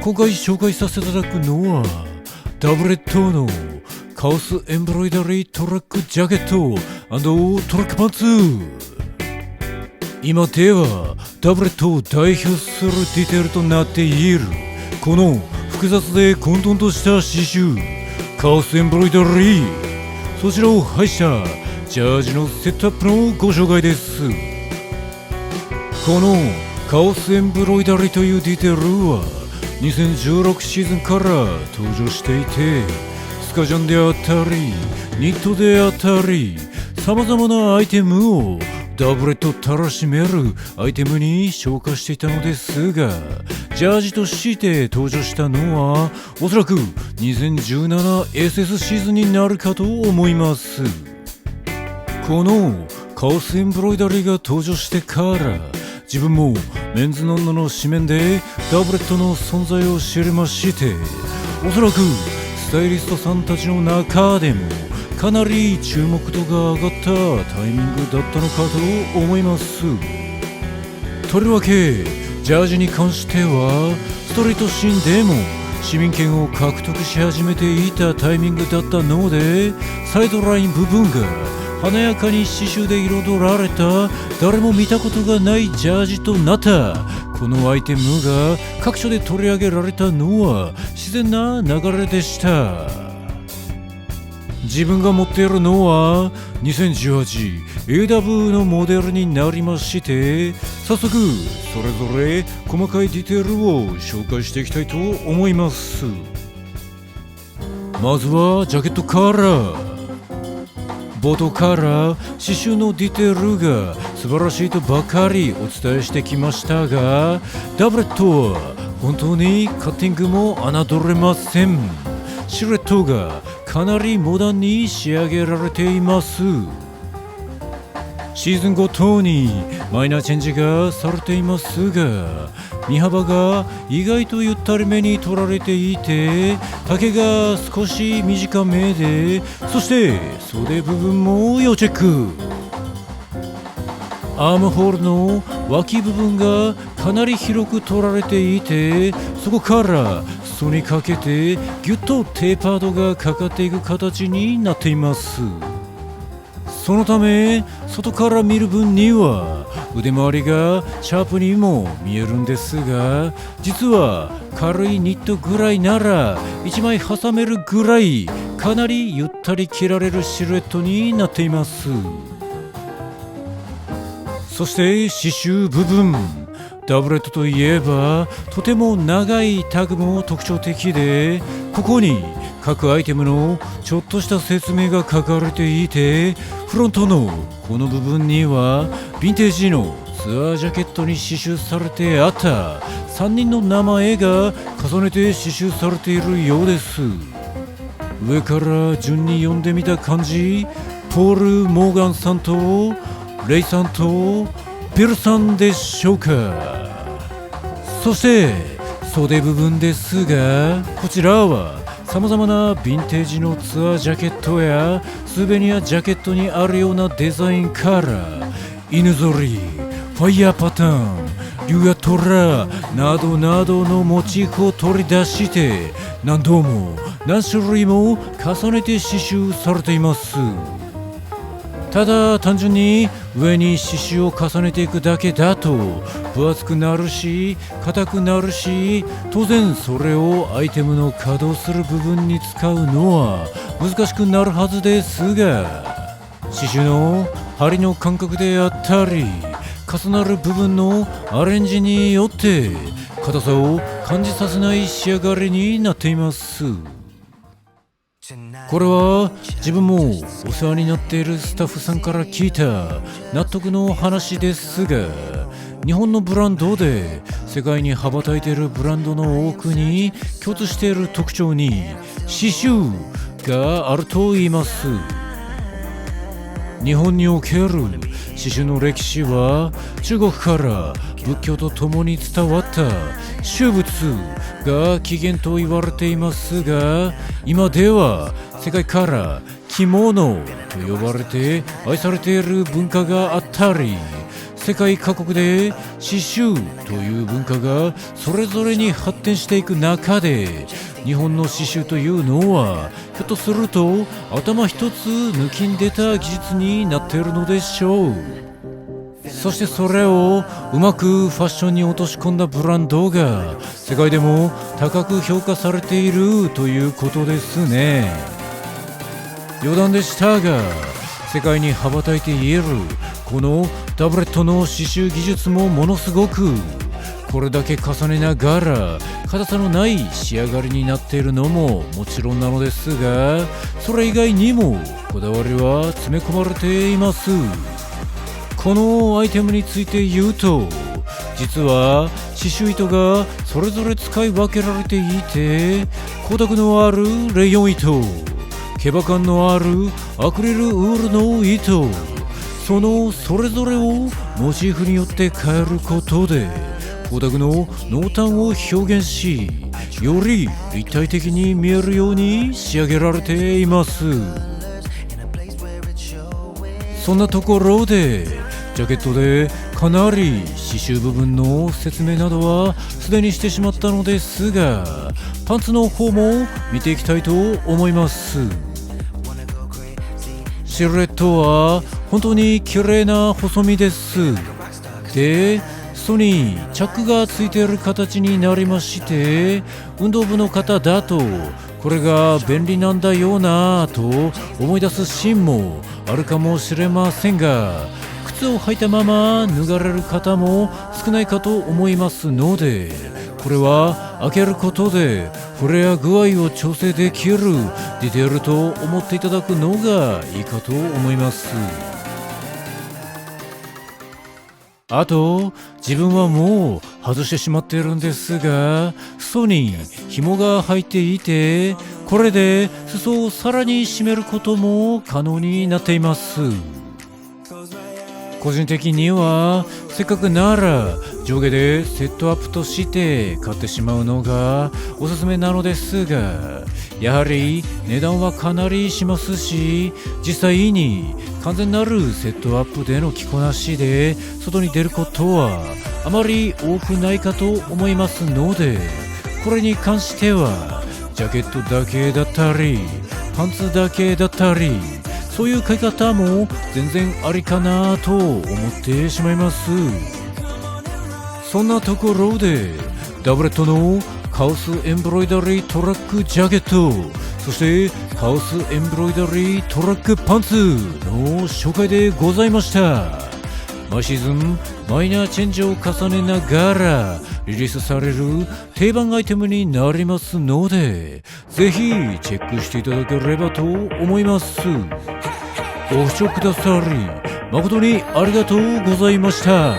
今回紹介させていただくのはダブレットのカオスエンブロイダリートラックジャケット&トラックパンツ。今ではダブレットを代表するディテールとなっているこの複雑で混沌とした刺繍カオスエンブロイダリー、そちらを配したジャージのセットアップのご紹介です。このカオスエンブロイダリーというディテールは2016シーズンから登場していて、スカジャンであったりニットであったり様々なアイテムをダブレットたらしめるアイテムに昇華していたのですが、ジャージとして登場したのはおそらく 2017SS シーズンになるかと思います。このカオスエンブロイダリーが登場してから自分もメンズノンノの紙面でダブレットの存在を知りまして、おそらくスタイリストさんたちの中でもかなり注目度が上がったタイミングだったのかと思います。とりわけジャージに関してはストリートシーンでも市民権を獲得し始めていたタイミングだったので、サイドライン部分が華やかに刺繍で彩られた誰も見たことがないジャージとなったこのアイテムが各所で取り上げられたのは自然な流れでした。自分が持っているのは 2018AW のモデルになりまして、早速それぞれ細かいディテールを紹介していきたいと思います。まずはジャケットカラー。冒頭から刺繍のディテールが素晴らしいとばかりお伝えしてきましたが、ダブレットは本当にカッティングも侮れません。シルエットがかなりモダンに仕上げられています。シーズンごとにマイナーチェンジがされていますが、身幅が意外とゆったりめに取られていて、丈が少し短めで、そして袖部分も要チェック。アームホールの脇部分がかなり広く取られていて、そこから裾にかけてギュッとテーパードがかかっていく形になっています。そのため外から見る分には腕回りがシャープにも見えるんですが、実は軽いニットぐらいなら1枚挟めるぐらいかなりゆったり着られるシルエットになっています。そして刺繍部分、ダブレットといえばとても長いタグも特徴的で、ここに各アイテムのちょっとした説明が書かれていて、フロントのこの部分にはヴィンテージのツアージャケットに刺繍されてあった3人の名前が重ねて刺繍されているようです。上から順に読んでみた感じ、ポール・モーガンさんとレイさんとビルさんでしょうか。そして袖部分ですが、こちらは様々なヴィンテージのツアージャケットやスーベニアジャケットにあるようなデザインから犬ぞり、ファイヤーパターン、竜や虎などなどのモチーフを取り出して何度も何種類も重ねて刺繍されています。ただ単純に上に刺繍を重ねていくだけだと分厚くなるし硬くなるし、当然それをアイテムの稼働する部分に使うのは難しくなるはずですが、刺繍の針の感覚であったり重なる部分のアレンジによって硬さを感じさせない仕上がりになっています。これは自分もお世話になっているスタッフさんから聞いた納得の話ですが、日本のブランドで世界に羽ばたいているブランドの多くに共通している特徴に刺繍があると言います。日本における刺繍の歴史は中国から仏教とともに伝わった宗仏が起源と言われていますが、今では世界から着物と呼ばれて愛されている文化があったり、世界各国で刺繍という文化がそれぞれに発展していく中で、日本の刺繍というのはひょっとすると頭一つ抜きん出た技術になっているのでしょう。そしてそれをうまくファッションに落とし込んだブランドが世界でも高く評価されているということですね。余談でしたが、世界に羽ばたいているこのタブレットの刺繍技術もものすごく、これだけ重ねながら硬さのない仕上がりになっているのももちろんなのですが、それ以外にもこだわりは詰め込まれています。このアイテムについて言うと、実は刺繍糸がそれぞれ使い分けられていて、光沢のあるレイヨン糸、毛羽感のあるアクリルウールの糸、そのそれぞれをモチーフによって変えることで光沢の濃淡を表現し、より立体的に見えるように仕上げられています。そんなところでジャケットでかなり刺繍部分の説明などはすでにしてしまったのですが、パンツの方も見ていきたいと思います。シルエットは本当に綺麗な細身です。で、裾にチャックがついている形になりまして、運動部の方だとこれが便利なんだよなぁと思い出すシーンもあるかもしれませんが、靴を履いたまま脱がれる方も少ないかと思いますので、これは開けることでフレア具合を調整できるディテールと思っていただくのがいいかと思います。あと、自分はもう外してしまっているんですが、裾に紐が入っていて、これで裾をさらに締めることも可能になっています。個人的にはせっかくなら上下でセットアップとして買ってしまうのがおすすめなのですが、やはり値段はかなりしますし、実際に完全なるセットアップでの着こなしで外に出ることはあまり多くないかと思いますので、これに関してはジャケットだけだったりパンツだけだったり、そういう買い方も全然ありかなと思ってしまいます。そんなところでダブレットのカオスエンブロイダリートラックジャケット、そしてカオスエンブロイダリートラックパンツの紹介でございました。毎シーズンマイナーチェンジを重ねながらリリースされる定番アイテムになりますので、ぜひチェックしていただければと思います。ご視聴くださり誠にありがとうございました。